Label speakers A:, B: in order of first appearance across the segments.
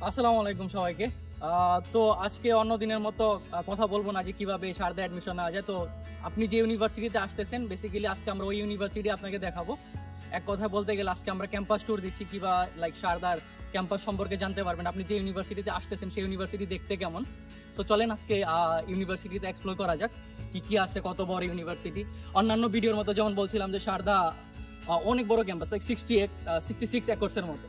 A: আসসালামু আলাইকুম সবাইকে। তো আজকে অন্য দিনের মতো কথা বলবো না যে কিভাবে সারদা অ্যাডমিশন নেওয়া যায়। তো আপনি যে ইউনিভার্সিটিতে আসতেছেন, বেসিক্যালি আজকে আমরা ওই ইউনিভার্সিটি আপনাকে দেখাবো। এক কথা বলতে গেলে আজকে আমরা ক্যাম্পাস ট্যুর দিচ্ছি, কিংবা সারদার ক্যাম্পাস সম্পর্কে জানতে পারবেন আপনি যে ইউনিভার্সিটিতে আসতেছেন সেই ইউনিভার্সিটি দেখতে কেমন। তো চলেন আজকে ইউনিভার্সিটিতে এক্সপ্লোর করা যাক কি কি আছে, কত বড় ইউনিভার্সিটি। অন্যান্য ভিডিওর মতো যেমন বলছিলাম যে সারদা অনেক বড় ক্যাম্পাস, লাইক 66 একর্সের মতো।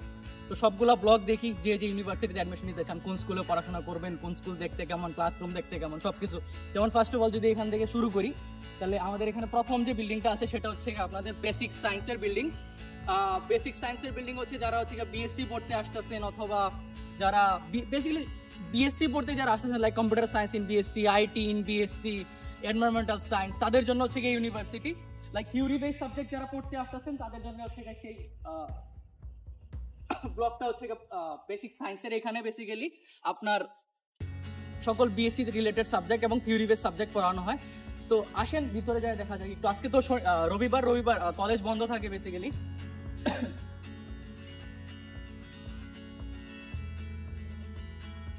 A: তো সবগুলা ব্লগ দেখি যে যে ইউনিভার্সিটিতে অ্যাডমিশন নিতে চান, কোন স্কুলে পড়াশোনা করবেন, কোন স্কুল দেখতে কেমন, ক্লাসরুম দেখতে কেমন, সবকিছু। যেমন ফার্স্ট অফ অল যদি এখান থেকে শুরু করি, তাহলে আমাদের এখানে প্রথম যে বিল্ডিংটা আছে সেটা হচ্ছে আপনাদের বেসিক সায়েন্সের বিল্ডিং। বেসিক সায়েন্সের বিল্ডিং হচ্ছে যারা হচ্ছে বিএসসি পড়তে আসতেছেন, অথবা যারা বেসিক্যালি বিএসসি পড়তে যারা আসতেছেন, like computer science in BSc, IT in BSc, environmental science, তাদের জন্য হচ্ছে গিয়ে university. Like theory base subject যারা পড়তে আসতেছেন তাদের জন্য হচ্ছে সেই ব্লকটা হচ্ছে বেসিক সায়েন্সের। এখানে বেসিক্যালি আপনার সকল বিএসসি রিলেটেড সাবজেক্ট এবং থিওরি বেস সাবজেক্ট পড়ানো হয়। তো আসেন ভিতরে যায় দেখা যায় একটু। আজকে তো রবিবার কলেজ বন্ধ থাকে বেসিক্যালি।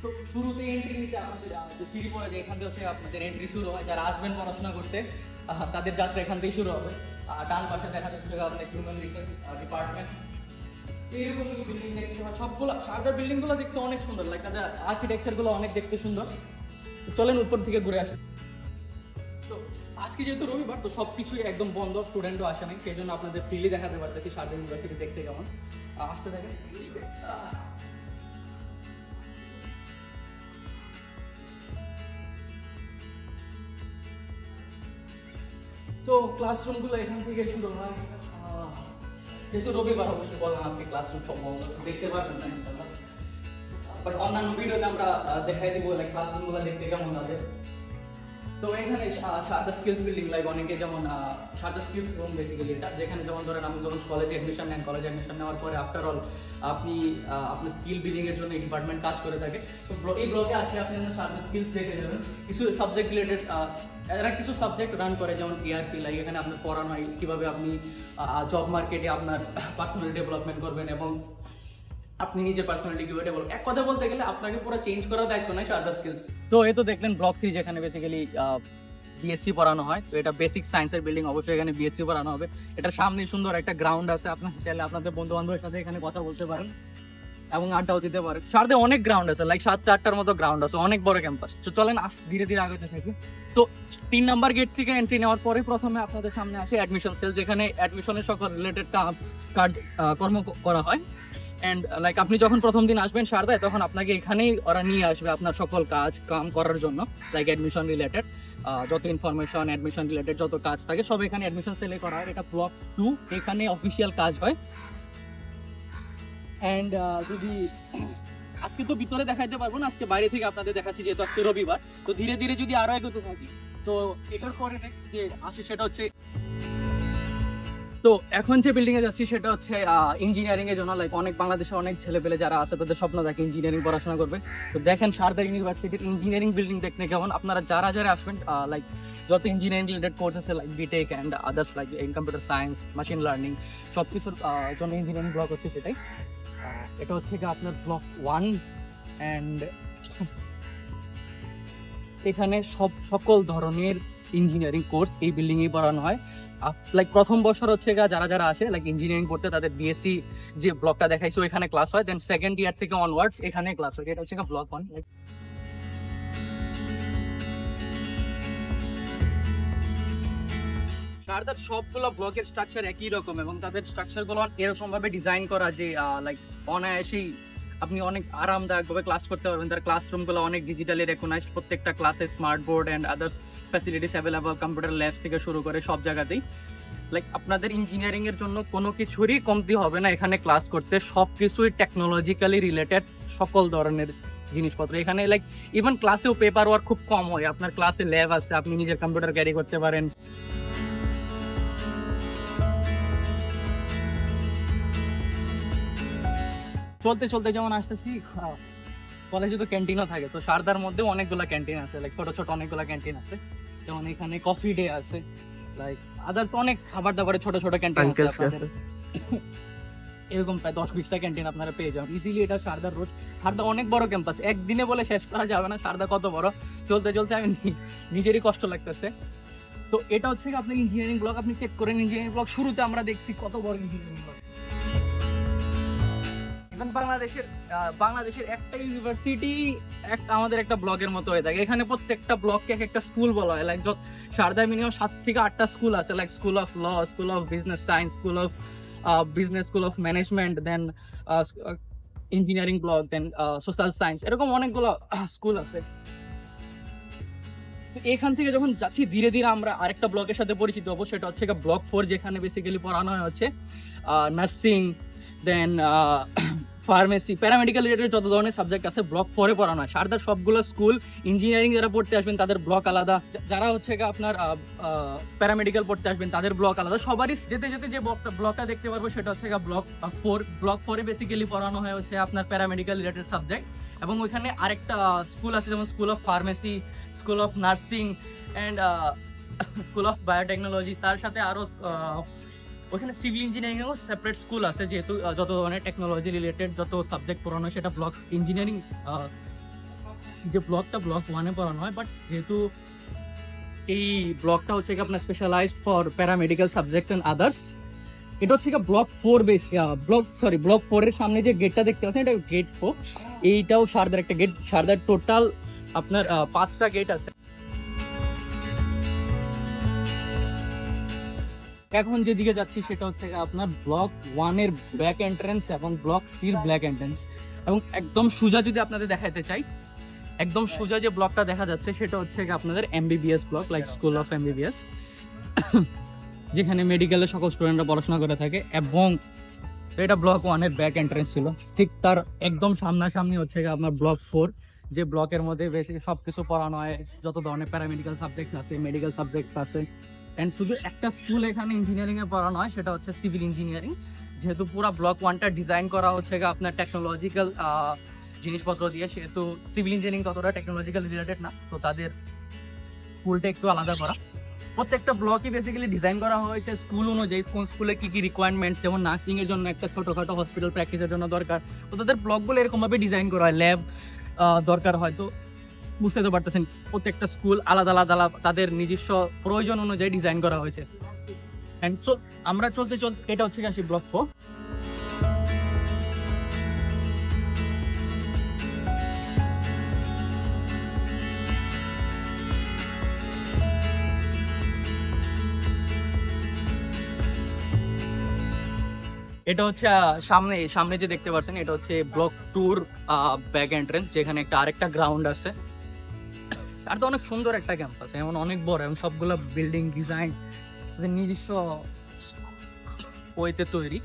A: তো শুরুতে এন্ট্রি নিতে আপনাদের যে সিঁড়ি পড়ে যায়, এখান থেকে হচ্ছে আপনাদের এন্ট্রি শুরু হয়। যারা আসবেন পড়াশোনা করতে তাদের যাত্রা এখান থেকে শুরু হবে। ডান পাশে দেখা যাচ্ছে আপনার হিউম্যান রিসোর্স ডিপার্টমেন্ট। এইরকম বিল্ডিং দেখতে হয় সবগুলো। সারদার বিল্ডিং গুলো দেখতে অনেক সুন্দর, লাইক তাদের আর্কিটেকচার গুলো অনেক দেখতে সুন্দর। চলেন উপর থেকে ঘুরে আসেন। তো আজকে যেহেতু রবিবার, তো সবকিছুই একদম বন্ধ, স্টুডেন্টও আসে নাই, সেই জন্য আপনাদের ফ্রিলি দেখাতে পারতেছি সারদা ইউনিভার্সিটি দেখতে কেমন। আসতে থাকেন। তো ক্লাসরুম গুলো এখান থেকে শুরু হয়। যেহেতু রবিবার অবশ্যই বললাম আজকে ক্লাসরুম সব বন্ধ, দেখতে পারবেন না, বাট অন্যান্য ভিডিওতে আমরা দেখাই দিব ক্লাসরুম গুলো দেখতে কেমন হবে। তো এখানে সারদা স্কিলস বিল্ডিং, লাইক অনেকে যেমন সারদা স্কিলস রুম বেসিক্যালি এটা, যেখানে যেমন ধরেন আপনি যখন কলেজে অ্যাডমিশন নেন, কলেজে অ্যাডমিশন নেওয়ার পরে আফটার অল আপনি আপনার স্কিল বিল্ডিং এর জন্য এই ডিপার্টমেন্ট কাজ করে থাকে। তো এই ব্লগে আসলে আপনি সারদা স্কিলস দেখে যাবেন। কিছু সাবজেক্ট রিলেটেড এরা কিছু সাবজেক্ট রান করে, যেমন ERP, লাইক এখানে আপনার পড়ানো হয় কীভাবে আপনি জব মার্কেটে আপনার পার্সোনাল ডেভেলপমেন্ট করবেন এবং আপনি নিজের পার্সোনালিটি কিভাবে ডেভেলপ। এক কথা বলতে গেলে আপনাকে পুরো চেঞ্জ করার দায়িত্ব নয় সারদা স্কিলস। তো এই তো দেখলেন ব্লক 3, যেখানে বেসিক্যালি বিএসসি পড়ানো হয়। তো এটা বেসিক সায়েন্সের বিল্ডিং, অবশ্যই এখানে বিএসসি পড়ানো হবে। এটার সামনে সুন্দর একটা গ্রাউন্ড আছে, আপনার চাইলে আপনাদের বন্ধু বান্ধবের সাথে এখানে কথা বলতে পারেন এবং আড্ডাও দিতে পারেন। সারদা অনেক গ্রাউন্ড আছে, লাইক 7-8টার মতো গ্রাউন্ড আছে, অনেক বড় ক্যাম্পাস। তো চলেন ধীরে ধীরে আগাতে থাকি। তো 3 নাম্বার গেট থেকে এন্ট্রি নেওয়ার পরে প্রথমে আপনাদের সামনে আসে অ্যাডমিশন সেল, যেখানে অ্যাডমিশনের সকল রিলেটেড কর্ম করা হয়। অ্যান্ড লাইক আপনি যখন প্রথম দিন আসবেন সারদায়, তখন আপনাকে এখানেই ওরা নিয়ে আসবে আপনার সকল কাম করার জন্য, লাইক অ্যাডমিশন রিলেটেড যত ইনফরমেশন, অ্যাডমিশন রিলেটেড যত কাজ থাকে সব এখানে অ্যাডমিশন সেলে করা হয়। এটা ব্লক 2, এখানে অফিসিয়াল কাজ হয়। অ্যান্ড যদি আজকে তো ভিতরে দেখাইতে পারবো না, আজকে বাইরে থেকে আপনাদের দেখাচ্ছি যেহেতু আজকে রবিবার। তো ধীরে ধীরে যদি আরো এগোতে থাকি, তো এটার পরে যে আসে সেটা হচ্ছে, তো এখন যে বিল্ডিং এ যাচ্ছি সেটা হচ্ছে ইঞ্জিনিয়ারিং এর জন্য। লাইক অনেক বাংলাদেশে অনেক ছেলেপেলে যারা আছে তাদের স্বপ্ন থাকে ইঞ্জিনিয়ারিং পড়াশোনা করবে। তো দেখেন সারদা ইউনিভার্সিটির ইঞ্জিনিয়ারিং বিল্ডিং দেখতে কেমন। আপনারা যারা যারা আসবেন, লাইক যত ইঞ্জিনিয়ারিং রিলেটেড কোর্স আছে, like BTech and others, like in computer science, machine learning, সব কিছুর জন্য ইঞ্জিনিয়ারিং ব্লক হচ্ছে সেটাই। এটা হচ্ছে আপনার ব্লক 1। অ্যান্ড এখানে সকল ধরনের ইঞ্জিনিয়ারিং কোর্স এই বিল্ডিং এ পড়ানো হয়। লাইক প্রথম বছর হচ্ছে যারা যারা আসে লাইক ইঞ্জিনিয়ারিং পড়তে, তাদের বিএসসি যে ব্লকটা দেখাইছে ওইখানে ক্লাস হয়। দেন সেকেন্ড ইয়ার থেকে অনওয়ার্ডস এখানে ক্লাস হয়। এটা হচ্ছে ব্লক 1। সারদার সবগুলো ব্লকের স্ট্রাকচার একই রকম এবং তাদের স্ট্রাকচার গুলো এরকম ভাবে ডিজাইন করা যে লাইক অনায়াসেই আপনি অনেক আরামদায়কভাবে ক্লাস করতে পারবেন। তার ক্লাসরুম গুলো অনেক ডিজিটালি রেকগনাইজড, প্রত্যেকটা ক্লাসে smart board and others facilities available, computer labs থেকে শুরু করে সব জায়গাতেই। লাইক আপনাদের ইঞ্জিনিয়ারিং এর জন্য কোনো কিছুরই কমতি হবে না এখানে ক্লাস করতে। সবকিছুই টেকনোলজিক্যালি রিলেটেড, সকল ধরনের জিনিসপত্র এখানে। লাইক ইভেন ক্লাসেও পেপার ওয়ার্ক খুব কম হয়। আপনার ক্লাসে ল্যাব আছে, আপনি নিজের কম্পিউটার ক্যারি করতে পারেন। চলতে চলতে যেমন আসতেছি, কলেজে তো ক্যান্টিনও থাকে। তো সারদার মধ্যে অনেকগুলো ক্যান্টিন আছে, লাইক ছোট ছোট অনেকগুলো ক্যান্টিন আছে। যেমন এখানে কফি ডে আছে, লাইক আদার্স অনেক খাবার দাবারের ছোট ছোট ক্যান্টিন আছে আপনাদের। এরকম প্রায় 10-20টা ক্যান্টিন আপনারা পেয়ে যাবেন ইজিলি। এটা সারদার রোড, সারদা অনেক বড় ক্যাম্পাস, একদিনে বলে শেষ করা যাবে না সারদা কত বড়, চলতে চলতে আমি নিজেরই কষ্ট লাগতেছে। তো এটা হচ্ছে আপনার ইঞ্জিনিয়ারিং ব্লক, আপনি চেক করেন ইঞ্জিনিয়ারিং ব্লক শুরুতে আমরা দেখছি কত বড় ইঞ্জিনিয়ারিং ব্লক। বাংলাদেশের একটা ইউনিভার্সিটি আমাদের একটা ব্লকের মতো হয়ে থাকে, এখানে প্রত্যেকটা ব্লককে একটা স্কুল বলা হয়। লাইক সারদায় মিনিমাম 7 থেকে 8টা স্কুল আছে, like school of law, school of business science, school of business, school of management, then engineering block, then social science, এরকম অনেকগুলো স্কুল আছে। তো এখান থেকে যখন যাচ্ছি ধীরে ধীরে আমরা আরেকটা ব্লকের সাথে পরিচিত হবো, সেটা হচ্ছে ব্লক 4, যেখানে বেসিক্যালি পড়ানো হয় হচ্ছে নার্সিং, দেন ফার্মেসি, প্যারামেডিক্যাল রিলেটেড যত ধরনের সাবজেক্ট আছে ব্লক 4-এ পড়ানো হয়। সারদার সবগুলো স্কুল ইঞ্জিনিয়ারিং যারা পড়তে আসবেন তাদের ব্লক আলাদা, যারা হচ্ছে আপনার প্যারামেডিক্যাল পড়তে আসবেন তাদের ব্লক আলাদা। সবারই যেতে যেতে যে ব্লকটা দেখতে পারবো সেটা হচ্ছে ব্লক 4। ব্লক 4-এ বেসিক্যালি পড়ানো হয় হচ্ছে আপনার প্যারামেডিক্যাল রিলেটেড সাবজেক্ট, এবং ওইখানে আরেকটা স্কুল আছে যেমন school of pharmacy, school of nursing and school of biotechnology. তার সাথে আরো ওখানে সিভিল ইঞ্জিনিয়ারিং এরও সেপারেট স্কুল আছে, যেহেতু যত ধরনের টেকনোলজি রিলেটেড যত সাবজেক্ট পড়ানো হয় সেটা ব্লক ইঞ্জিনিয়ারিং যে ব্লকটা ব্লক 1-এ পড়ানো হয়। বাট যেহেতু এই ব্লকটা হচ্ছে আপনার specialised for paramedical subject and others, এটা হচ্ছে ব্লক 4 বেস ব্লক 4-এর সামনে যে গেটটা দেখতে পাচ্ছেন এটা গেট 4। এইটাও সারদার একটা গেট। সারদার টোটাল আপনার 5টা গেট আছে। এখন যেদিকে যাচ্ছি সেটা হচ্ছে আপনার ব্লক 1-এর ব্যাক এন্ট্রেন্স এবং ব্লক 3-র ব্ল্যাক এন্ট্রেন্স, এবং একদম সোজা যদি আপনাদের দেখাতে চাই, একদম সোজা যে ব্লকটা দেখা যাচ্ছে সেটা হচ্ছে আপনাদের MBBS block, like school of MBBS, যেখানে মেডিকেলের সকল স্টুডেন্টরা পড়াশোনা করে থাকে। এবং এটা ব্লক 1-এর ব্যাক এন্ট্রেন্স ছিল। ঠিক তার একদম সামনাসামনি হচ্ছে আপনার ব্লক 4, যে ব্লকের মধ্যে বেশি সবকিছু পড়ানো হয়, যত ধরনের প্যারামেডিক্যাল সাবজেক্ট আছে, মেডিকেল সাবজেক্টস আছে। এন্ড শুধু একটা স্কুল এখানে ইঞ্জিনিয়ারিং এ পড়ানো হয়, সেটা হচ্ছে সিভিল ইঞ্জিনিয়ারিং। যেহেতু পুরো ব্লক 1টা ডিজাইন করা হচ্ছে আপনার টেকনোলজিক্যাল জিনিসপত্র দিয়ে, সেহেতু সিভিল ইঞ্জিনিয়ারিং ততটা টেকনোলজিক্যাল রিলেটেড না, তো তাদের স্কুলটা একটু আলাদা করা। প্রত্যেকটা ব্লকই বেসিক্যালি ডিজাইন করা হয়েছে স্কুল অনুযায়ী, কোন স্কুলে কি কি রিকোয়ারমেন্ট, যেমন নার্সিং এর জন্য একটা ছোটখাটো হসপিটাল প্র্যাকটিসের জন্য দরকার, তো তাদের ব্লকগুলো এরকম ভাবে ডিজাইন করা হয়। ল্যাব দরকার হয়, তো বুঝতে তো পারতেছেন প্রত্যেকটা স্কুল আলাদা আলাদা তাদের নিজস্ব প্রয়োজন অনুযায়ী ডিজাইন করা হয়েছে। আমরা চলতে এটা হচ্ছে আসি ব্লক 4। এটা হচ্ছে সামনে যে দেখতে পাচ্ছেন এটা হচ্ছে ব্লক 2-র ব্যাক এন্ট্রেন্স, যেখানে একটা আরেকটা গ্রাউন্ড আছে। আর তো অনেক সুন্দর একটা ক্যাম্পাস, এমন অনেক বড়, এবং সবগুলো বিল্ডিং ডিজাইন নিজস্ব ওয়েতে তৈরি।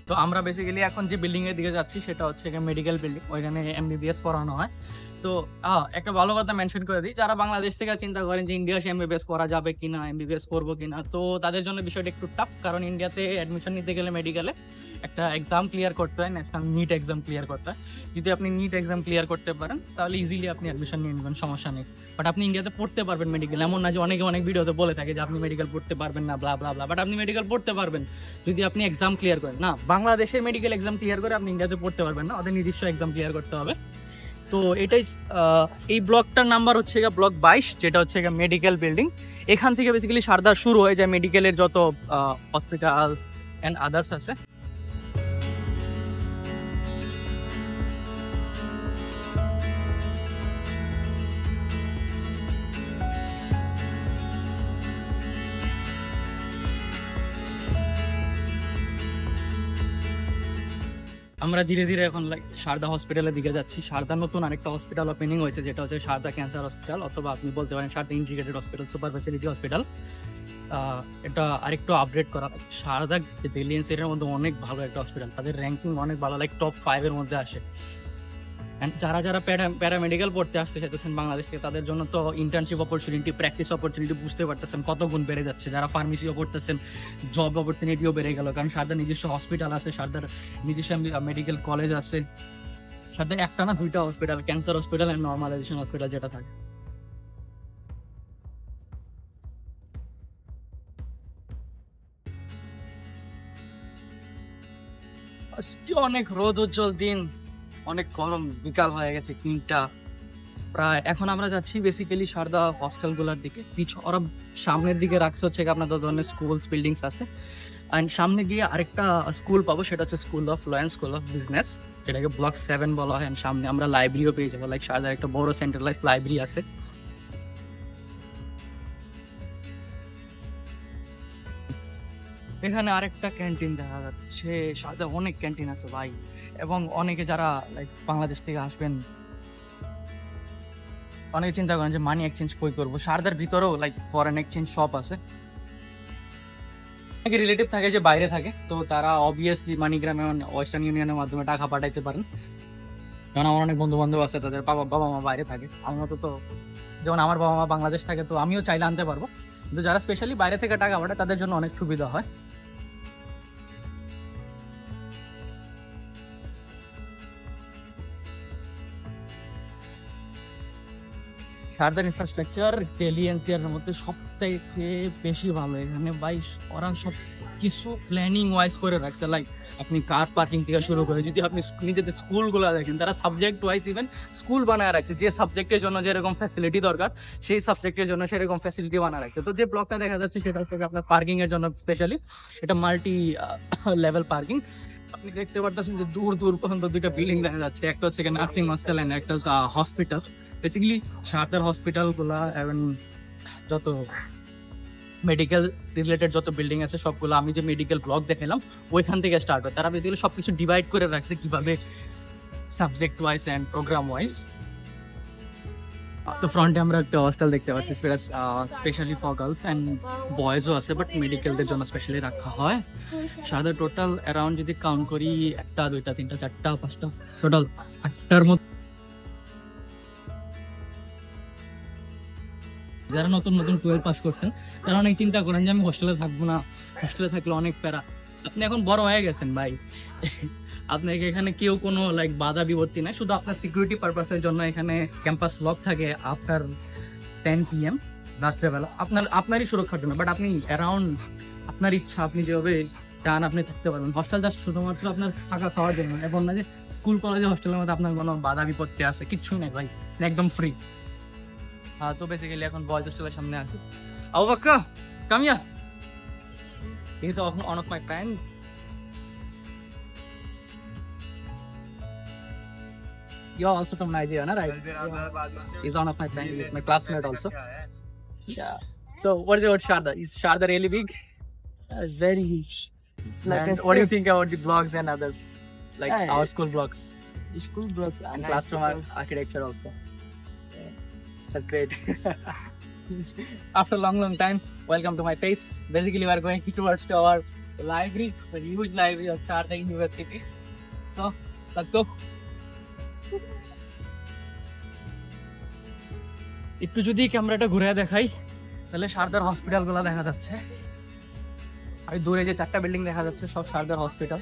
A: তো আমরা বেসিক্যালি এখন যে বিল্ডিং এর দিকে যাচ্ছি সেটা হচ্ছে মেডিকেল বিল্ডিং, ওইখানে এমবিবিএস পড়ানো হয়। তো একটা ভালো কথা মেনশন করে দিই, যারা বাংলাদেশ থেকে চিন্তা করেন যে ইন্ডিয়া এসে এমবিবিএস পড়া যাবে কিনা, এমবিবিএস পড়বো কিনা, তো তাদের জন্য বিষয়টা একটু টাফ। কারণ ইন্ডিয়াতে অ্যাডমিশন নিতে গেলে মেডিকেলে একটা এক্সাম ক্লিয়ার করতে হয়, ন্যাশনাল নিট এক্সাম ক্লিয়ার করতে হয়। যদি আপনি নিট এক্সাম ক্লিয়ার করতে পারেন তাহলে ইজিলি আপনি অ্যাডমিশন নিয়ে নেবেন, সমস্যা নেই। বাট আপনি ইন্ডিয়াতে পড়তে পারবেন মেডিকেল, এমন না যে অনেক ভিডিওতে বলে থাকে যে আপনি মেডিকেল পড়তে পারবেন না, ব্লা ব্লা ব্লা। বাট আপনি মেডিকেল পড়তে পারবেন যদি আপনি এক্সাম ক্লিয়ার করেন। না, বাংলাদেশের মেডিকেল এক্সাম ক্লিয়ার করে আপনি ইন্ডিয়াতে পড়তে পারবেন না, ওদের নিজস্ব এক্সাম ক্লিয়ার করতে হবে। তো এটাই এই ব্লকটার নাম্বার হচ্ছে ব্লক 22, যেটা হচ্ছে মেডিকেল বিল্ডিং। এখান থেকে বেসিক্যালি সারদা শুরু হয়ে যায় মেডিকেলের যত হসপিটালস এন্ড আদার্স আছে। আমরা ধীরে ধীরে এখন সারদা হসপিটালের দিকে যাচ্ছি। সারদা নতুন আরেকটা হসপিটাল ওপেনিং হয়েছে, যেটা হচ্ছে সারদা ক্যান্সার হসপিটাল, অথবা আপনি বলতে পারেন Sharda integrated hospital, super facility hospital. এটা আরেকটু আপডেট করা। সারদা দিল্লি এনসিআর মধ্যে অনেক ভালো একটা হসপিটাল, তাদের র্যাঙ্কিং অনেক ভালো, লাইক টপ 5-এর মধ্যে আসে। যারা যারা প্যারামেডিক্যাল পড়তে আসতে চাইতেছেন বাংলাদেশ থেকে, তাদের জন্য তো ইন্টার্নশিপ অপরচুনিটি, প্র্যাকটিস অপরচুনিটি বুঝতে পারতেছেন কত গুণ বেড়ে যাচ্ছে। যারা ফার্মেসিও পড়তেছেন, জব অপরচুনিটিও বেড়ে গেল, কারণ সারদার নিজস্ব হসপিটাল আছে, সারদার নিজস্ব মেডিকেল কলেজ আছে। সাথে একটা না দুইটা hospital, cancer hospital and normalisation hospital যেটা থাকে। আজকে অনেক রোদ উজ্জ্বল দিন, অনেক গরম, বিকাল হয়ে গেছে 3টা প্রায়। এখন আমরা যাচ্ছি বেসিক্যালি সারদা হস্টেল গুলার দিকে। ওরা সামনের দিকে রাখছে হচ্ছে আপনাদের ধরনের স্কুলস বিল্ডিংস আছে, অ্যান্ড সামনে গিয়ে আরেকটা স্কুল পাবো, সেটা হচ্ছে school of law and school of business, যেটাকে ব্লক 7 বলা হয়। অ্যান্ড সামনে আমরা লাইব্রেরিও পেয়ে যাবো, লাইক সারদার একটা বড় সেন্ট্রালাইজ লাইব্রেরি আছে। এখানে আরেকটা ক্যান্টিন দেখা যাচ্ছে, সাথে অনেক ক্যান্টিন আছে ভাই, এবং অনেকে যারা লাইক বাংলাদেশ থেকে আসবেন অনেকে চিন্তা করেন যে মানি এক্সচেঞ্জ কই করবো। সারদার ভিতরেও লাইক ফরেন এক্সচেঞ্জ শপ আছে। অনেকে রিলেটিভ থাকে যে বাইরে থাকে, তো তারা অবভিয়াসলি মানিগ্রামে ওয়েস্টার্ন ইউনিয়নের মাধ্যমে টাকা পাঠাইতে পারেন। কারণ আমার অনেক বন্ধু বান্ধব আছে, তাদের বাবা মা বাইরে থাকে। আমার মতো তো, যেমন আমার বাবা মা বাংলাদেশ থাকে, তো আমিও চাইলে আনতে পারবো, কিন্তু যারা স্পেশালি বাইরে থেকে টাকা পাঠায় তাদের জন্য অনেক সুবিধা হয়। সারদার ইনফ্রাস্ট্রাকচার দিল্লি এনসিআর এর মধ্যে সব থেকে বেশি ভালো। এখানে ভাই ওরা সব কিছু প্ল্যানিং ওয়াইজ করে রাখছে, লাইক আপনি কার পার্কিং থেকে শুরু করে, যদি আপনি নিজেদের স্কুলগুলো দেখেন, তারা সাবজেক্ট ওয়াইজ ইভেন স্কুল বানায় রাখছে। যে সাবজেক্টের জন্য যেরকম ফ্যাসিলিটি দরকার, সেই সাবজেক্টের জন্য সেরকম ফ্যাসিলিটি বানায় রাখছে। তো যে ব্লকটা দেখা যাচ্ছে সেটা হচ্ছে আপনার পার্কিং এর জন্য স্পেশালি, এটা মাল্টি লেভেল পার্কিং। আপনি দেখতে পারতেছেন যে দূর দূর পর্যন্ত দুইটা বিল্ডিং দেখা যাচ্ছে, একটা হচ্ছে নার্সিং হস্টেল এন্ড একটা হচ্ছে হসপিটাল। বেসিক্যালি সারদার হসপিটাল গুলা এবং যত মেডিকেল রিলেটেড যত বিল্ডিং আছে সবগুলো, আমি যে মেডিকেল ব্লক দেখালাম ওইখান থেকে স্টার্ট হয়। তারা বেসিক্যালি সবকিছু ডিভাইড করে রাখছে কিভাবে, subject wise and programme wise. তো ফ্রন্টে আমরা একটা হস্টেল দেখতে পাচ্ছি, স্পেশালি ফর গার্লস এন্ড বয়েজও আছে, বাট মেডিকেলদের জন্য স্পেশালি রাখা হয়। সারদার টোটাল অ্যারাউন্ড যদি কাউন্ট করি, 1টা 2টা 3টা 4টা 5টা, টোটাল 8টার মতো। যারা নতুন নতুন 12 পাস করছেন তারা অনেক চিন্তা করেন যে আমি হোস্টেলে থাকবো না, হোস্টেলে থাকলে অনেক প্যারা। আপনি এখন বড় হয়ে গেছেন ভাই, আপনাকে এখানে কেউ কোনো লাইক বাধা বিপত্তি নাই। শুধু আপনার সিকিউরিটি পারপাসের জন্য এখানে ক্যাম্পাস লক থাকে আফটার 10 PM রাত্রেবেলা, আপনারই সুরক্ষার জন্য। বাট আপনি অ্যারাউন্ড আপনার ইচ্ছা, আপনি যেভাবে চান আপনি থাকতে পারবেন। হোস্টেল জাস্ট শুধুমাত্র আপনার থাকা খাওয়ার জন্য, এখন না যে স্কুল কলেজে হোস্টেলের মধ্যে আপনার কোনো বাধা বিপত্তি আছে, কিচ্ছুই নেই ভাই, একদম ফ্রি। তো বেসিক্যালি এখন বয়েজ হোস্টেলের সামনে আছি। Abu Bakr, come here. He's one of my friend. You're also from Nigeria, no? Right? He's one of my friends. He's my classmate also. Yeah. So, what is about Sharda? Is Sharda really big?
B: It's very huge. It's like
A: And what do you think about the blogs and others, like
B: Yeah,
A: our school blogs
B: the school blocks are
A: and
B: nice
A: classroom
B: because-
A: architecture also? That's great. After a long time, welcome to my face. Basically, we are going towards to our library, the huge library of Sharda University. So, let's go. একটু যদি ক্যামেরাটা ঘুরে দেখাই তাহলে সারদার hospital গুলা দেখা যাচ্ছে। আর দূরে যে 4টা বিল্ডিং দেখা যাচ্ছে সব সারদার হসপিটাল।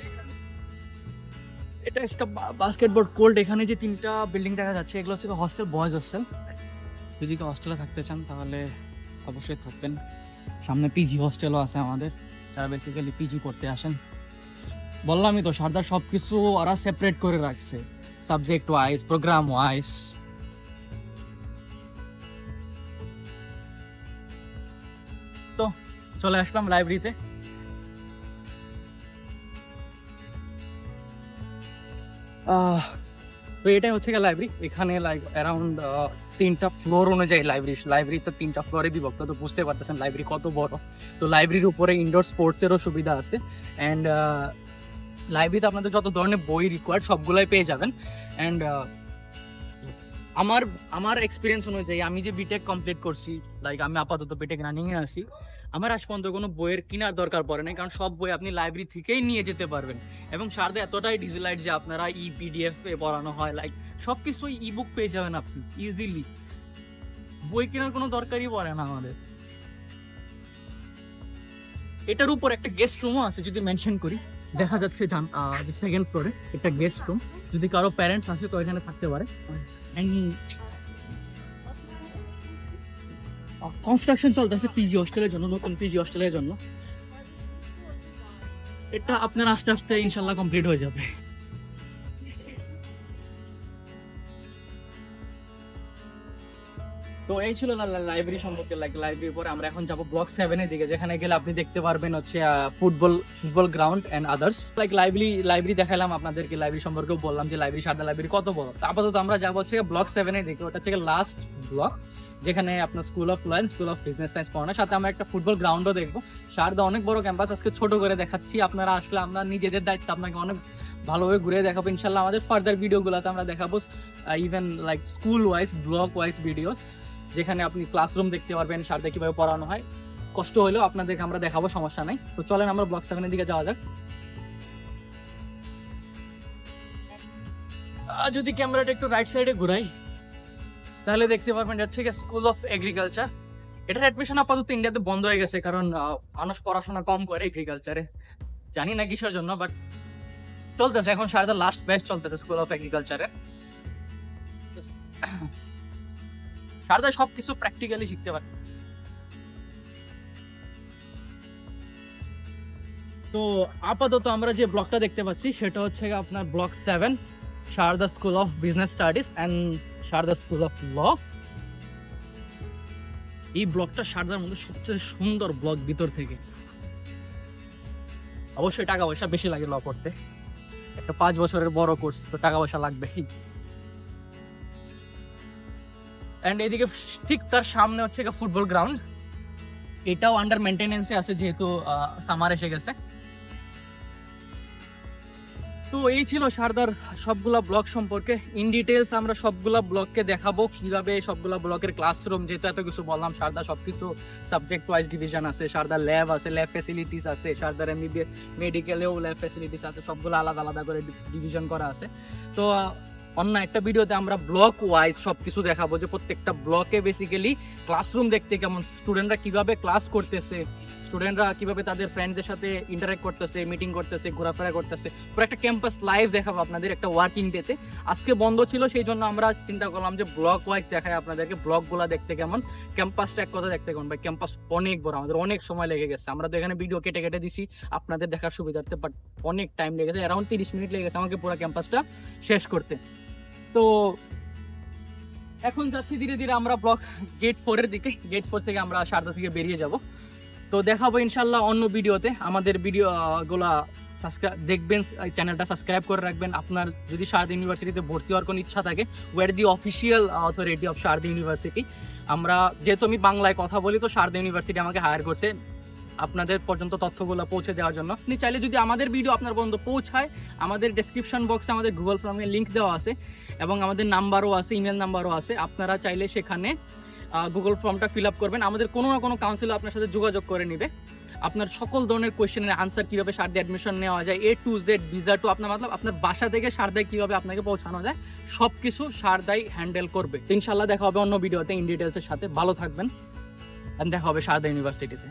A: এটা একটা বাস্কেটবল কোর্ট। এখানে যে 3টা বিল্ডিং দেখা যাচ্ছে এগুলো হচ্ছে হস্টেল, বয়েজ হোস্টেল। যদি কেউ হস্টেলে থাকতে চান তাহলে অবশ্যই থাকবেন। সামনে পিজি হস্টেলও আছে আমাদের, যারা বেসিক্যালি পিজি করতে আসেন। বললামই তো, সারদার সবকিছু ওরা সেপারেট করে রাখছে, সাবজেক্ট ওয়াইজ, প্রোগ্রাম ওয়াইজ। তো চলে আসলাম লাইব্রেরিতে। তো এটাই হচ্ছে লাইব্রেরি। এখানে লাইক অ্যারাউন্ড 3টা ফ্লোর অনুযায়ী লাইব্রেরি তো 3টা ফ্লোরে বিভক্ত। তো বুঝতে পারতেছেন লাইব্রেরি কত বড়। তো লাইব্রেরির উপরে ইনডোর স্পোর্টসেরও সুবিধা আছে। অ্যান্ড লাইব্রেরিতে আপনাদের যত ধরনের বই রিকোয়ার্ড সবগুলাই পেয়ে যাবেন। অ্যান্ড আমার এক্সপিরিয়েন্স অনুযায়ী, আমি যে বিটেক কমপ্লিট করছি, লাইক আমি আপাতত বিটেক রানিংয়ে আছি, আমার আজ পর্যন্ত কোনো বইয়ের কেনার দরকার পড়ে না, কারণ সব বই আপনি লাইব্রেরি থেকেই নিয়ে যেতে পারবেন। এবং সারদা এতটাই ডিজিটালাইট যে আপনারা PDF এ পড়ানো হয়, লাইক সব কিছুই ইবুক পেয়ে যাবেন আপনি ইজিলি। বই কেনার কোনো দরকারই পড়ে না আমাদের। এটার উপর একটা গেস্ট রুমও আছে, যদি মেনশন করি, দেখা যাচ্ছে সেকেন্ড ফ্লোরে একটা গেস্ট রুম, যদি কারো প্যারেন্টস আসে তো এখানে থাকতে পারে। কনস্ট্রাকশন চলতেছে পিজি হস্টেলের জন্য, নতুন পিজি হস্টেলের জন্য। এটা আপনার আস্তে আস্তে ইনশাল্লাহ কমপ্লিট হয়ে যাবে। তো এই ছিল লাইব্রেরি সম্পর্কে। লাইব্রেরির পরে আমরা এখন যাবো ব্লক 7 এর দিকে, যেখানে গেলে আপনি দেখতে পারবেন হচ্ছে football ground and others. Library দেখালাম আপনাদেরকে, লাইব্রেরি সম্পর্কেও বললাম যে সারদা লাইব্রেরি কত বড়। আপাতত আমরা যাবো হচ্ছে ব্লক 7 এর দিকে, ওটা হচ্ছে লাস্ট ব্লক, যেখানে আপনার school of law and school of business science পড়ানো। সাথে আমরা একটা ফুটবল গ্রাউন্ডও দেখবো। সারদা অনেক বড় ক্যাম্পাস, আজকে ছোট করে দেখাচ্ছি। আপনারা আসলে আমরা নিজেদের দায়িত্ব আপনাকে অনেক ভালোভাবে ঘুরে দেখাবো ইনশাল্লাহ। আমাদের ফার্দার ভিডিওগুলোতে আমরা দেখাবো even like school wise, block wise videos, যেখানে আপনি ক্লাসরুম দেখতে পারবেন, সারদা কিভাবে পড়ানো হয়। কষ্ট হলেও আপনাদেরকে আমরা দেখাবো, সমস্যা নাই। তো চলেন আমরা ব্লক 7 এর দিকে যাওয়া যাক। যদি ক্যামেরাটা একটু রাইট সাইডে ঘুরাই তাহলে দেখতে পারবেন হচ্ছে স্কুল অফ এগ্রিকালচার। এটার অ্যাডমিশন আপাতত ইন্ডিয়াতে বন্ধ হয়ে গেছে, কারণ মানুষ পড়াশোনা কম করে এগ্রিকালচারে, জানি না কিসের জন্য, বাট চলতেছে এখন। সারদা লাস্ট ব্যাচ চলতেছে স্কুল অফ এগ্রিকালচারে। সারদা সবকিছু প্র্যাকটিক্যালি শিখতে পারে। তো আপাতত আমরা যে ব্লকটা দেখতে পাচ্ছি সেটা হচ্ছে আপনার block 7, Sharda school of business studies and Sharda school of law. এই ব্লকটা সারদার মধ্যে সবচেয়ে সুন্দর ব্লক ভিতর থেকে। অবশ্যই টাকা পয়সা বেশি লাগে ল পড়তে, একটা 5 বছরের বড় কোর্স, তো টাকা পয়সা লাগবে। এন্ড এদিকে ঠিক তার সামনে হচ্ছে ফুটবল গ্রাউন্ড, এটাও আন্ডার মেইনটেনেন্সে আছে যেহেতু সামার এসে গেছে। তো এই ছিল সারদার সবগুলা ব্লক সম্পর্কে ইন ডিটেলস। আমরা সবগুলা ব্লককে দেখাবো কিভাবে সবগুলা ব্লকের ক্লাসরুম, যেহেতু এত কিছু বললাম, সারদা সবকিছু সাবজেক্ট ওয়াইজ ডিভিশন আছে, সারদার ল্যাব আছে, ল্যাব ফ্যাসিলিটিস আছে, সারদার এমনি মেডিকেলেও ল্যাব ফ্যাসিলিটিস আছে, সবগুলো আলাদা আলাদা করে ডিভিশন করা আছে। তো অন্য একটা ভিডিওতে আমরা ব্লক ওয়াইজ সবকিছু দেখাবো, যে প্রত্যেকটা ব্লকে বেসিক্যালি ক্লাসরুম দেখতে কেমন, স্টুডেন্টরা কিভাবে ক্লাস করতেছে, স্টুডেন্টরা কিভাবে তাদের ফ্রেন্ডসদের সাথে ইন্টারেক্ট করতেছে, মিটিং করতেছে, ঘোরাফেরা করতেছে, পুরো একটা ক্যাম্পাস লাইভ দেখাবো আপনাদের একটা ওয়ার্কিং ডেতে। আজকে বন্ধ ছিল, সেই জন্য আমরা চিন্তা করলাম যে ব্লক ওয়াইজ দেখায় আপনাদেরকে, ব্লকগুলা দেখতে কেমন, ক্যাম্পাসটা এক কথা দেখতে কেমন। ভাই ক্যাম্পাস অনেক বড়, আমাদের অনেক সময় লেগে গেছে। আমরা তো এখানে ভিডিও কেটে কেটে দিছি আপনাদের দেখার সুবিধার্থে, বাট অনেক টাইম লেগেছে, অ্যারাউন্ড 30 মিনিট লেগেছে আমাকে পুরো ক্যাম্পাসটা শেষ করতে। তো এখন যাচ্ছি ধীরে ধীরে আমরা ব্লক গেট 4 এর দিকে। গেট 4 থেকে আমরা সারদা থেকে বেরিয়ে যাব। তো দেখাবো ইনশাল্লাহ অন্য ভিডিওতে। আমাদের ভিডিও গুলা দেখবেন, চ্যানেলটা সাবস্ক্রাইব করে রাখবেন। আপনার যদি সারদা ইউনিভার্সিটিতে ভর্তি হওয়ার কোনো ইচ্ছা থাকে, or the official authority of Sharda University. আমরা যেহেতু আমি বাংলায় কথা বলি, তো সারদা ইউনিভার্সিটি আমাকে হায়ার করছে আপনাদের পর্যন্ত তথ্যগুলো পৌঁছে দেওয়ার জন্য। আপনি চাইলে যদি আমাদের ভিডিও আপনার পর্যন্ত পৌঁছায়, আমাদের ডেসক্রিপশন বক্সে আমাদের গুগল ফর্মে লিঙ্ক দেওয়া আছে এবং আমাদের নাম্বারও আছে, ইমেল নাম্বারও আছে। আপনারা চাইলে সেখানে গুগল ফর্মটা ফিল আপ করবেন। আমাদের কোনো না কোনো কাউন্সিলর আপনার সাথে যোগাযোগ করে নেবে। আপনার সকল ধরনের কোয়েশ্চেনের আনসার, কীভাবে সারদায় অ্যাডমিশন নেওয়া যায়, A to Z, visa too, আপনার মতলব আপনার বাসা থেকে সারদায় কীভাবে আপনাকে পৌঁছানো যায়, সব কিছু সারদাই হ্যান্ডেল করবে। ইনশাল্লাহ দেখা হবে অন্য ভিডিওতে ইন ডিটেলসের সাথে। ভালো থাকবেন, দেখা হবে সারদা ইউনিভার্সিটিতে।